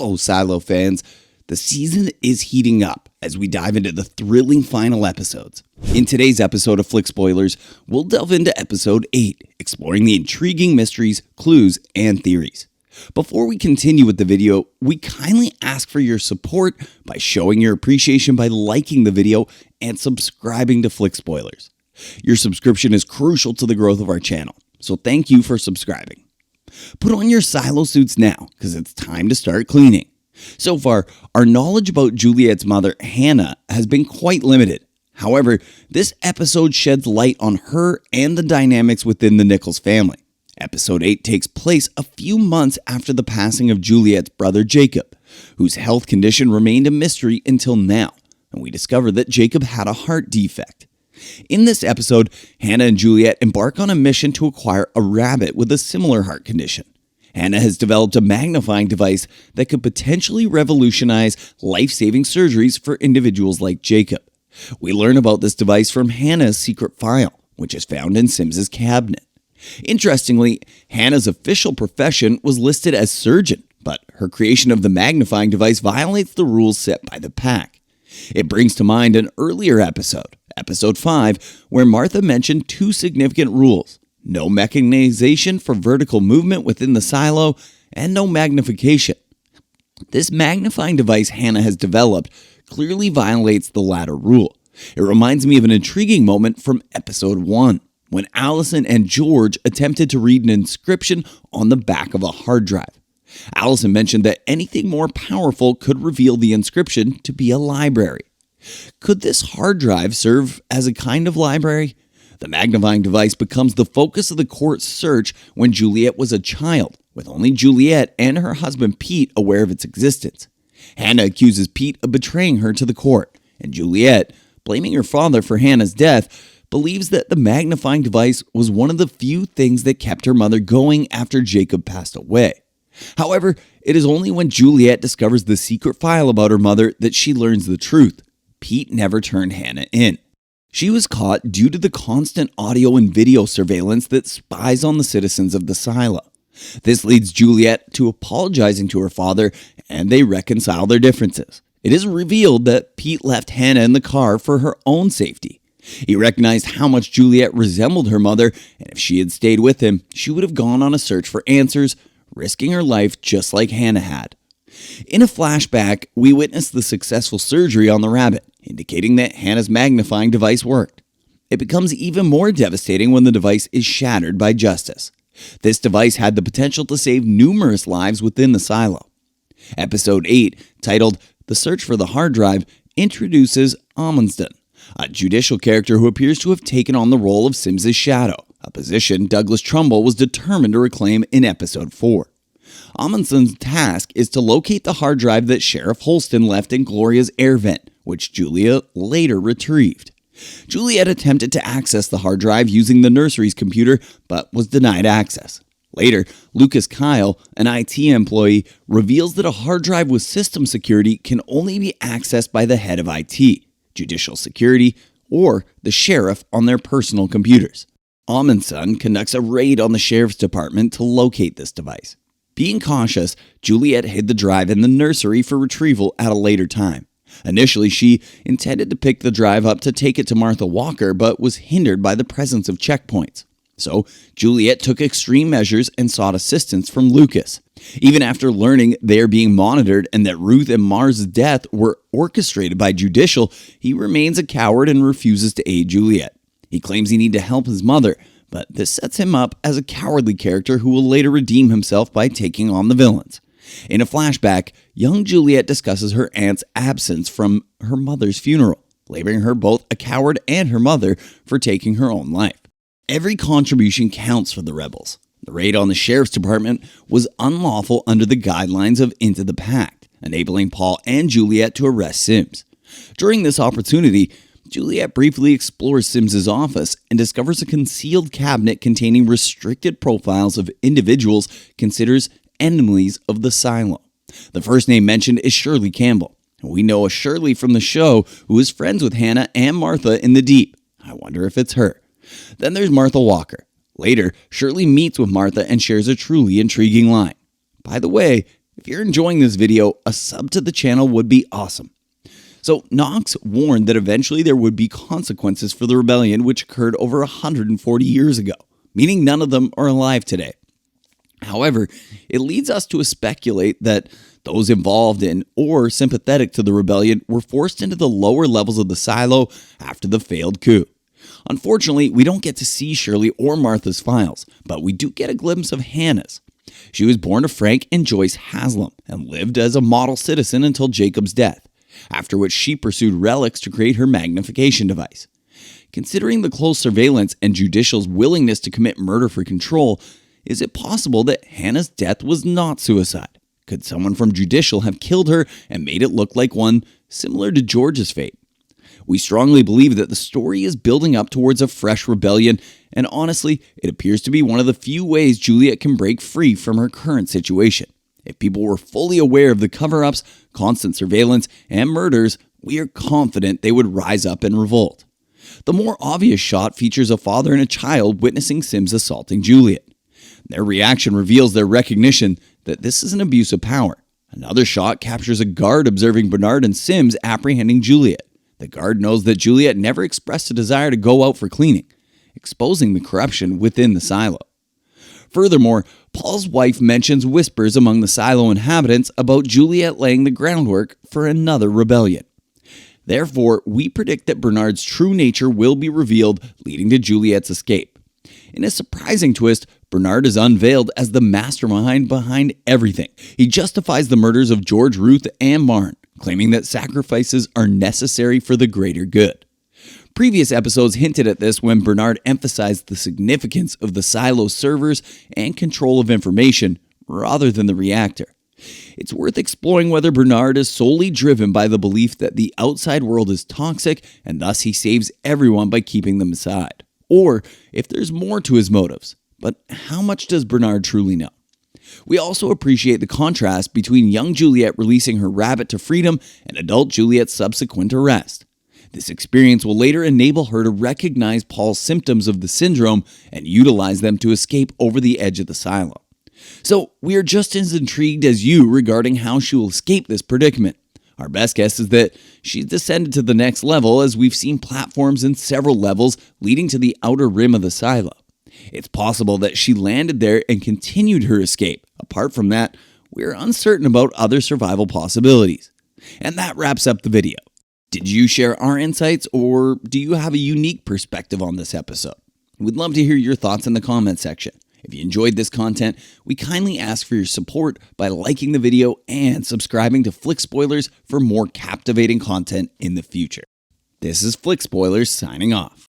Hello, Silo fans. The season is heating up as we dive into the thrilling final episodes. In today's episode of Flick Spoilers, we'll delve into episode 8, exploring the intriguing mysteries, clues, and theories. Before we continue with the video, we kindly ask for your support by showing your appreciation by liking the video and subscribing to Flick Spoilers. Your subscription is crucial to the growth of our channel, so thank you for subscribing. Put on your silo suits now, because it's time to start cleaning. So far, our knowledge about Juliet's mother, Hanna, has been quite limited. However, this episode sheds light on her and the dynamics within the Nichols family. Episode 8 takes place a few months after the passing of Juliet's brother Jacob, whose health condition remained a mystery until now, and we discover that Jacob had a heart defect. In this episode, Hanna and Juliet embark on a mission to acquire a rabbit with a similar heart condition. Hanna has developed a magnifying device that could potentially revolutionize life-saving surgeries for individuals like Jacob. We learn about this device from Hanna's secret file, which is found in Sims's cabinet. Interestingly, Hanna's official profession was listed as surgeon, but her creation of the magnifying device violates the rules set by the Pact. It brings to mind an earlier episode, episode 5, where Martha mentioned two significant rules: no mechanization for vertical movement within the silo, and no magnification. This magnifying device Hanna has developed clearly violates the latter rule. It reminds me of an intriguing moment from episode 1, when Allison and George attempted to read an inscription on the back of a hard drive. Allison mentioned that anything more powerful could reveal the inscription to be a library. Could this hard drive serve as a kind of library? The magnifying device becomes the focus of the court's search when Juliet was a child, with only Juliet and her husband Pete aware of its existence. Hanna accuses Pete of betraying her to the court, and Juliet, blaming her father for Hanna's death, believes that the magnifying device was one of the few things that kept her mother going after Jacob passed away. However, it is only when Juliet discovers the secret file about her mother that she learns the truth. Pete never turned Hanna in. She was caught due to the constant audio and video surveillance that spies on the citizens of the silo. This leads Juliet to apologizing to her father, and they reconcile their differences. It is revealed that Pete left Hanna in the car for her own safety. He recognized how much Juliet resembled her mother, and if she had stayed with him, she would have gone on a search for answers, risking her life just like Hanna had. In a flashback, we witness the successful surgery on the rabbit, indicating that Hanna's magnifying device worked. It becomes even more devastating when the device is shattered by justice. This device had the potential to save numerous lives within the silo. Episode 8, titled The Search for the Hard Drive, introduces Amundsen, a judicial character who appears to have taken on the role of Sims's shadow, a position Douglas Trumbull was determined to reclaim in episode 4. Amundsen's task is to locate the hard drive that Sheriff Holston left in Gloria's air vent, which Juliet later retrieved. Juliet attempted to access the hard drive using the nursery's computer, but was denied access. Later, Lucas Kyle, an IT employee, reveals that a hard drive with system security can only be accessed by the head of IT, judicial security, or the sheriff on their personal computers. Amundsen conducts a raid on the sheriff's department to locate this device. Being cautious, Juliet hid the drive in the nursery for retrieval at a later time. Initially, she intended to pick the drive up to take it to Martha Walker, but was hindered by the presence of checkpoints. So, Juliet took extreme measures and sought assistance from Lucas. Even after learning they are being monitored and that Ruth and Mars' death were orchestrated by Judicial, he remains a coward and refuses to aid Juliet. He claims he needs to help his mother, but this sets him up as a cowardly character who will later redeem himself by taking on the villains. In a flashback, young Juliet discusses her aunt's absence from her mother's funeral, labeling her both a coward and her mother for taking her own life. Every contribution counts for the rebels. The raid on the sheriff's department was unlawful under the guidelines of Into the Pact, enabling Paul and Juliet to arrest Sims. During this opportunity, Juliet briefly explores Sims's office and discovers a concealed cabinet containing restricted profiles of individuals considered enemies of the silo. The first name mentioned is Shirley Campbell. We know a Shirley from the show who is friends with Hanna and Martha in the Deep. I wonder if it's her. Then there's Martha Walker. Later, Shirley meets with Martha and shares a truly intriguing line. By the way, If you're enjoying this video, a sub to the channel would be awesome. So Knox warned that eventually there would be consequences for the rebellion, which occurred over 140 years ago, meaning none of them are alive today. However, it leads us to speculate that those involved in or sympathetic to the rebellion were forced into the lower levels of the silo after the failed coup. Unfortunately, we don't get to see Shirley or Martha's files, but we do get a glimpse of Hanna's. She was born to Frank and Joyce Haslam and lived as a model citizen until Jacob's death, after which she pursued relics to create her magnification device. Considering the close surveillance and judicial's willingness to commit murder for control, is it possible that Hanna's death was not suicide? Could someone from judicial have killed her and made it look like one similar to George's fate? We strongly believe that the story is building up towards a fresh rebellion, and honestly, it appears to be one of the few ways Juliet can break free from her current situation. If people were fully aware of the cover-ups, constant surveillance, and murders, we are confident they would rise up and revolt. The more obvious shot features a father and a child witnessing Sims assaulting Juliet. Their reaction reveals their recognition that this is an abuse of power. Another shot captures a guard observing Bernard and Sims apprehending Juliet. The guard knows that Juliet never expressed a desire to go out for cleaning, exposing the corruption within the silo. Furthermore, Paul's wife mentions whispers among the silo inhabitants about Juliet laying the groundwork for another rebellion. Therefore, we predict that Bernard's true nature will be revealed, leading to Juliet's escape. In a surprising twist, Bernard is unveiled as the mastermind behind everything. He justifies the murders of George, Ruth, and Marn, claiming that sacrifices are necessary for the greater good. Previous episodes hinted at this when Bernard emphasized the significance of the silo servers and control of information rather than the reactor. It's worth exploring whether Bernard is solely driven by the belief that the outside world is toxic and thus he saves everyone by keeping them aside, or if there's more to his motives. But how much does Bernard truly know? We also appreciate the contrast between young Juliet releasing her rabbit to freedom and adult Juliet's subsequent arrest. This experience will later enable her to recognize Paul's symptoms of the syndrome and utilize them to escape over the edge of the silo. So we are just as intrigued as you regarding how she will escape this predicament. Our best guess is that she's descended to the next level, as we've seen platforms in several levels leading to the outer rim of the silo. It's possible that she landed there and continued her escape. Apart from that, we are uncertain about other survival possibilities. And that wraps up the video. Did you share our insights, or do you have a unique perspective on this episode? We'd love to hear your thoughts in the comment section. If you enjoyed this content, we kindly ask for your support by liking the video and subscribing to Flick Spoilers for more captivating content in the future. This is Flick Spoilers signing off.